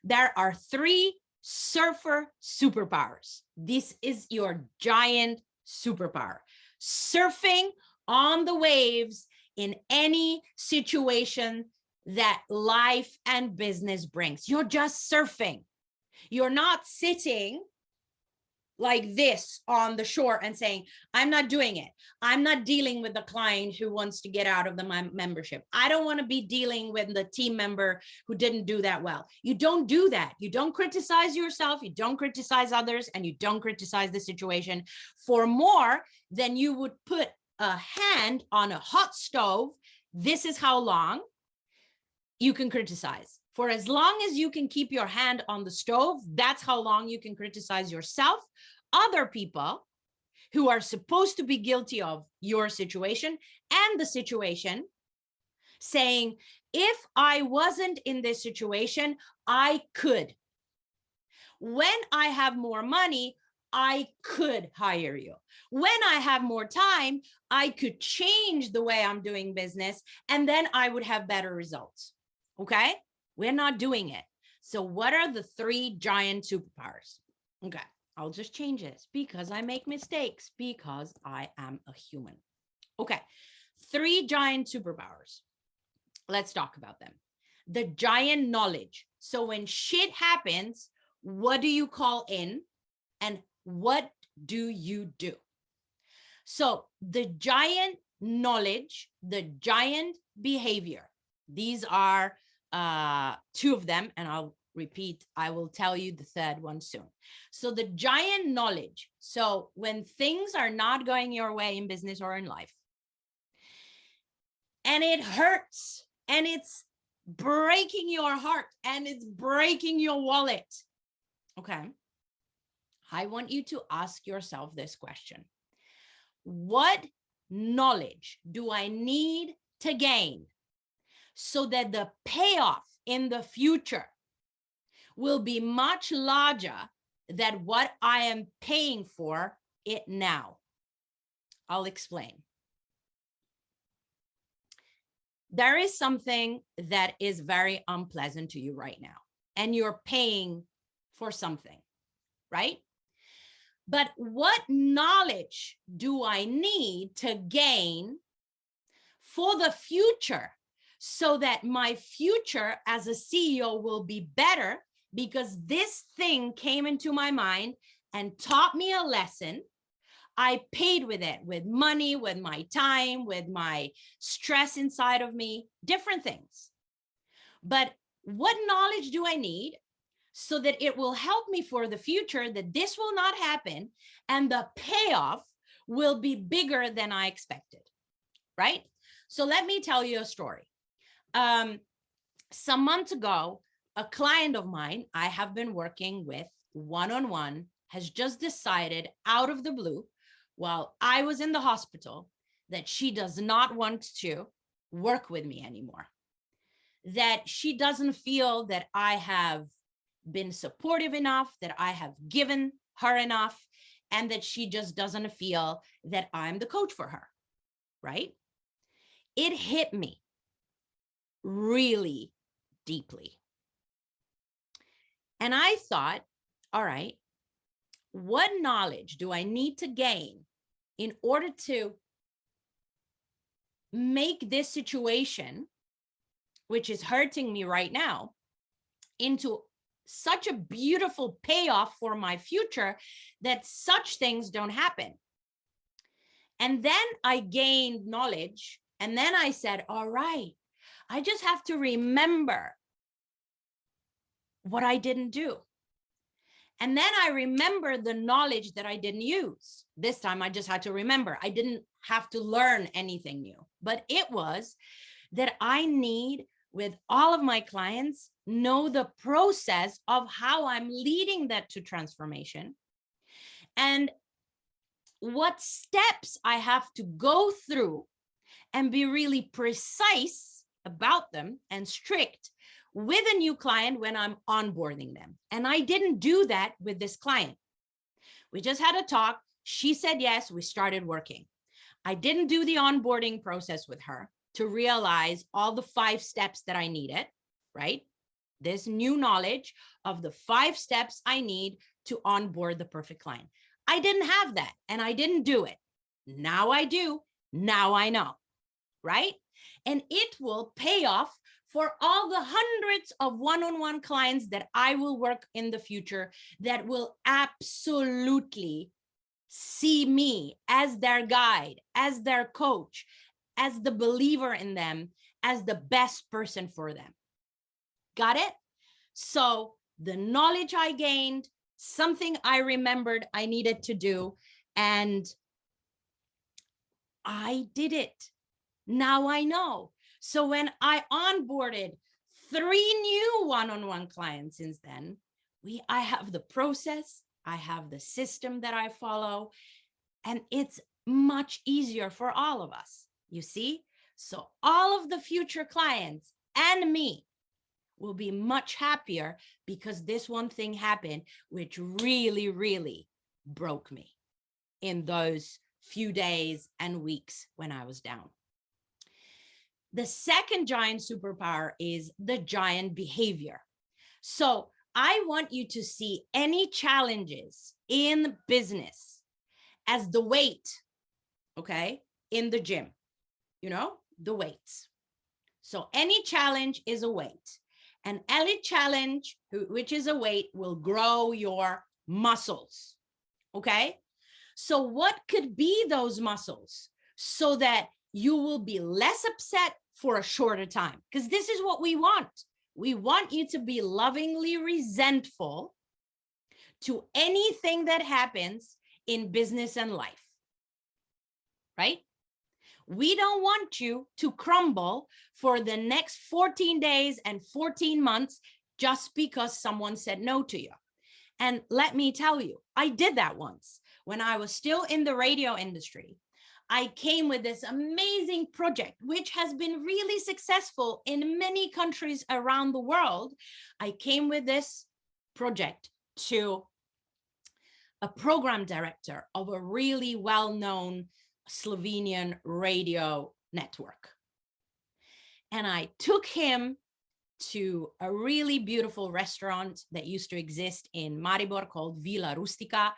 There are 3 surfer superpowers. This is your giant superpower. Surfing on the waves in any situation that life and business brings. You're just surfing. You're not sitting like this on the shore and saying, I'm not doing it. I'm not dealing with the client who wants to get out of the membership. I don't want to be dealing with the team member who didn't do that well. You don't do that. You don't criticize yourself. You don't criticize others, and you don't criticize the situation for more than you would put a hand on a hot stove. This is how long you can criticize. For as long as you can keep your hand on the stove, that's how long you can criticize yourself, other people who are supposed to be guilty of your situation and the situation, saying, if I wasn't in this situation, I could. When I have more money, I could hire you. When I have more time, I could change the way I'm doing business, and then I would have better results. Okay? We're not doing it. So what are the 3 giant superpowers? Okay, I'll just change this because I make mistakes, because I am a human. Okay, 3 giant superpowers. Let's talk about them. The giant knowledge. So when shit happens, what do you call in and what do you do? So the giant knowledge, the giant behavior, these are 2 of them, and I'll repeat, I will tell you the 3rd one soon. So the giant knowledge. So when things are not going your way in business or in life, and it hurts, and it's breaking your heart, and it's breaking your wallet. Okay. I want you to ask yourself this question. What knowledge do I need to gain so that the payoff in the future will be much larger than what I am paying for it now? I'll explain. There is something that is very unpleasant to you right now, and you're paying for something, right? But what knowledge do I need to gain for the future so that my future as a CEO will be better, because this thing came into my mind and taught me a lesson. I paid with it, with money, with my time, with my stress inside of me, different things. But what knowledge do I need so that it will help me for the future, that this will not happen and the payoff will be bigger than I expected, right? So let me tell you a story. Some months ago, a client of mine I have been working with one-on-one has just decided out of the blue, while I was in the hospital, that she does not want to work with me anymore. That she doesn't feel that I have been supportive enough, that I have given her enough, and that she just doesn't feel that I'm the coach for her, right? It hit me really deeply. And I thought, all right, what knowledge do I need to gain in order to make this situation, which is hurting me right now, into such a beautiful payoff for my future that such things don't happen? And then I gained knowledge, and then I said, all right, I just have to remember what I didn't do. And then I remembered the knowledge that I didn't use. This time I just had to remember. I didn't have to learn anything new, but it was that I need, with all of my clients, know the process of how I'm leading that to transformation and what steps I have to go through, and be really precise about them and strict with a new client when I'm onboarding them. And I didn't do that with this client. We just had a talk. She said yes, we started working. I didn't do the onboarding process with her to realize all the 5 steps that I needed, right? this new knowledge of the 5 steps I need to onboard the perfect client. I didn't have that and I didn't do it. Now I do. Now I know, right? And it will pay off for all the hundreds of one-on-one clients that I will work in the future that will absolutely see me as their guide, as their coach, as the believer in them, as the best person for them. Got it? So the knowledge I gained, something I remembered I needed to do, and I did it. Now I know. So when I onboarded 3 new one-on-one clients since then, I have the process, I have the system that I follow, and it's much easier for all of us, you see? So all of the future clients and me will be much happier because this one thing happened, which really, really broke me in those few days and weeks when I was down. The second giant superpower is the giant behavior. So I want you to see any challenges in business as the weight, okay, in the gym, you know, the weights. So any challenge is a weight. An elite challenge, which is a weight, will grow your muscles, okay? So what could be those muscles so that you will be less upset for a shorter time? Because this is what we want. We want you to be lovingly resentful to anything that happens in business and life, right? We don't want you to crumble for the next 14 days and 14 months just because someone said no to you. And let me tell you, I did that once when I was still in the radio industry. I came with this amazing project, which has been really successful in many countries around the world. I came with this project to a program director of a really well-known Slovenian radio network. And I took him to a really beautiful restaurant that used to exist in Maribor called Villa Rustica.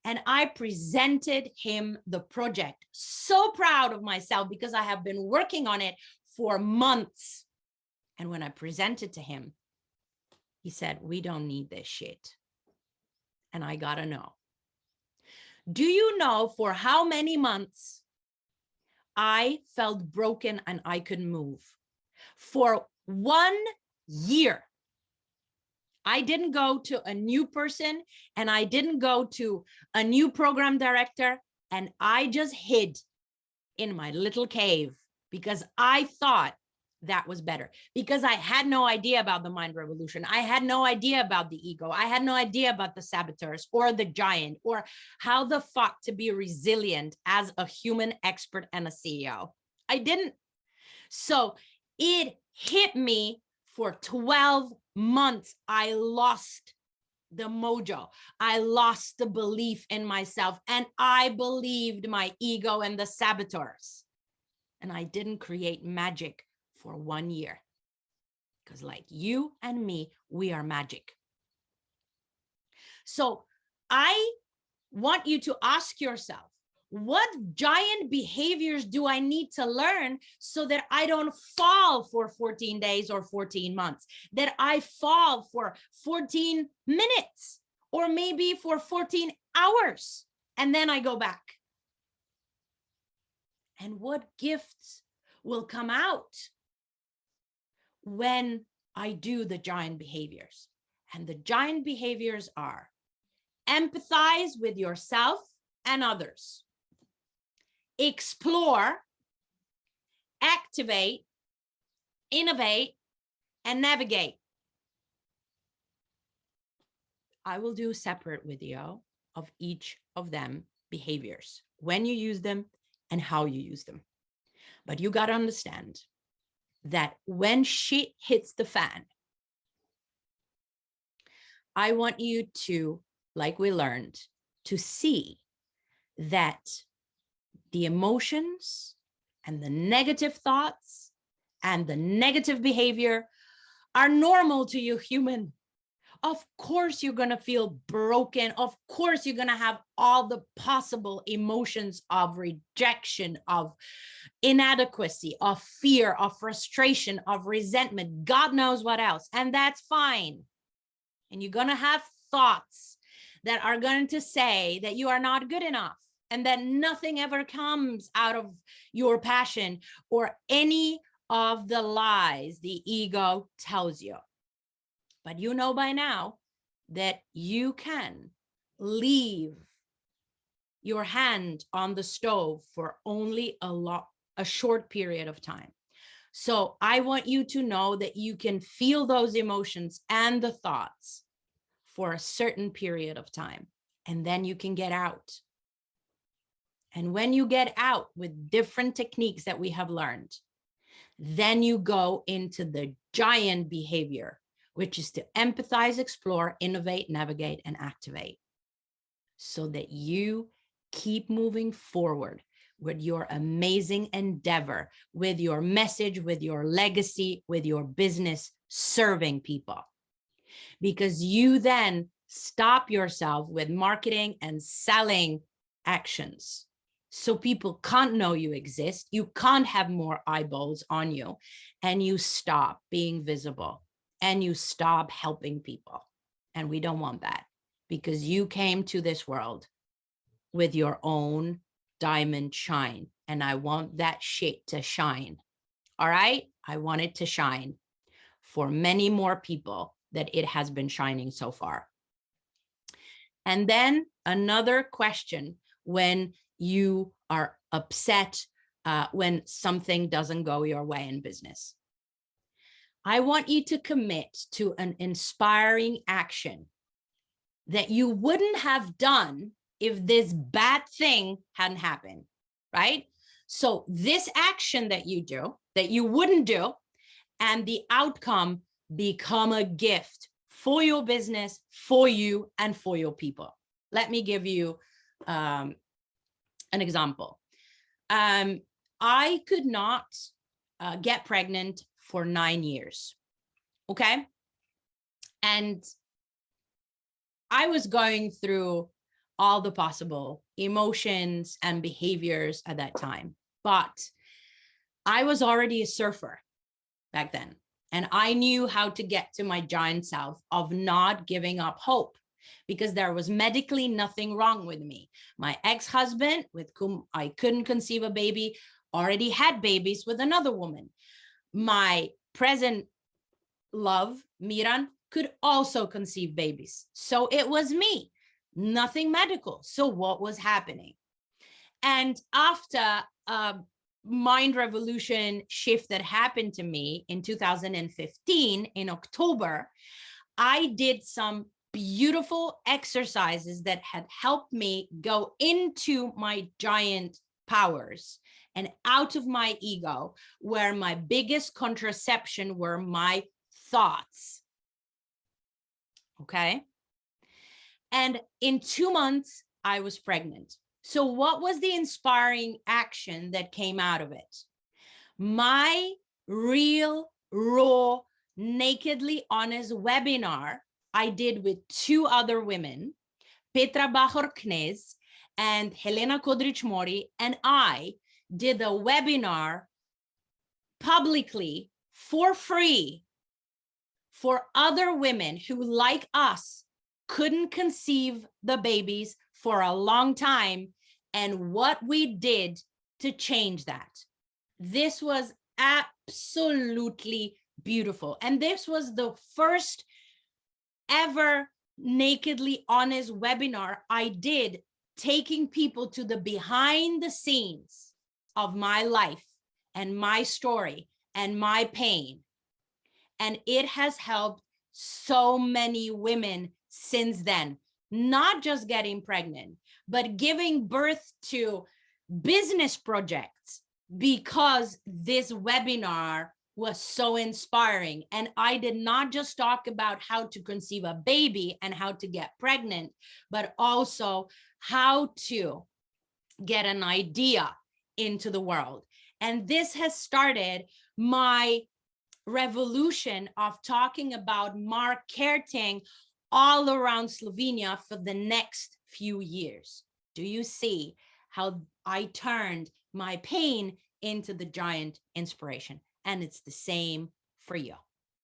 And I presented him the project. So proud of myself because I have been working on it for months. And when I presented to him, he said, "We don't need this shit." And I gotta know. Do you know for how many months I felt broken and I couldn't move? For 1 year. I didn't go to a new person and I didn't go to a new program director, and I just hid in my little cave because I thought that was better, because I had no idea about the mind revolution. I had no idea about the ego. I had no idea about the saboteurs or the giant or how the fuck to be resilient as a human expert and a CEO. I didn't. So it hit me for 12 months. I lost the mojo. I lost the belief in myself, and I believed my ego and the saboteurs. And I didn't create magic for 1 year. Because like you and me, we are magic. So I want you to ask yourself, what giant behaviors do I need to learn so that I don't fall for 14 days or 14 months, that I fall for 14 minutes or maybe for 14 hours, and then I go back? And what gifts will come out when I do the giant behaviors? And the giant behaviors are: empathize with yourself and others, explore, activate, innovate, and navigate. I will do a separate video of each of them behaviors, when you use them and how you use them. But you got to understand that when shit hits the fan, I want you to, like we learned, to see that the emotions and the negative thoughts and the negative behavior are normal to you, human. Of course, you're going to feel broken. Of course, you're going to have all the possible emotions of rejection, of inadequacy, of fear, of frustration, of resentment, God knows what else. And that's fine. And you're going to have thoughts that are going to say that you are not good enough and that nothing ever comes out of your passion or any of the lies the ego tells you. But you know by now that you can leave your hand on the stove for only a short period of time. So I want you to know that you can feel those emotions and the thoughts for a certain period of time, and then you can get out. And when you get out with different techniques that we have learned, then you go into the giant behavior, which is to empathize, explore, innovate, navigate, and activate, so that you keep moving forward with your amazing endeavor, with your message, with your legacy, with your business, serving people. Because you then stop yourself with marketing and selling actions. So people can't know you exist. You can't have more eyeballs on you, and you stop being visible and you stop helping people. And we don't want that, because you came to this world with your own diamond shine. And I want that shit to shine. All right. I want it to shine for many more people that it has been shining so far. And then another question when you are upset, when something doesn't go your way in business. I want you to commit to an inspiring action that you wouldn't have done if this bad thing hadn't happened, right? So this action that you do, that you wouldn't do, and the outcome become a gift for your business, for you, and for your people. Let me give you an example. I could not get pregnant for 9 years, okay? And I was going through all the possible emotions and behaviors at that time, but I was already a surfer back then. And I knew how to get to my giant self of not giving up hope, because there was medically nothing wrong with me. My ex-husband, with whom I couldn't conceive a baby, already had babies with another woman. My present love, Miran, could also conceive babies. So it was me, nothing medical. So what was happening? And after mind revolution shift that happened to me in 2015 in October, I did some beautiful exercises that had helped me go into my giant powers and out of my ego, where my biggest contraception were my thoughts. Okay. And in 2 months, I was pregnant. So what was the inspiring action that came out of it? My real, raw, nakedly honest webinar I did with 2 other women, Petra Bajor-Knez and Helena Kodrich-Mori, and I did a webinar publicly for free for other women who, like us, couldn't conceive the babies for a long time, and what we did to change that. This was absolutely beautiful. And this was the first ever nakedly honest webinar I did, taking people to the behind the scenes of my life and my story and my pain. And it has helped so many women since then, not just getting pregnant, but giving birth to business projects, because this webinar was so inspiring. And I did not just talk about how to conceive a baby and how to get pregnant, but also how to get an idea into the world. And this has started my revolution of talking about marketing all around Slovenia for the next few years. Do you see how I turned my pain into the giant inspiration? And it's the same for you.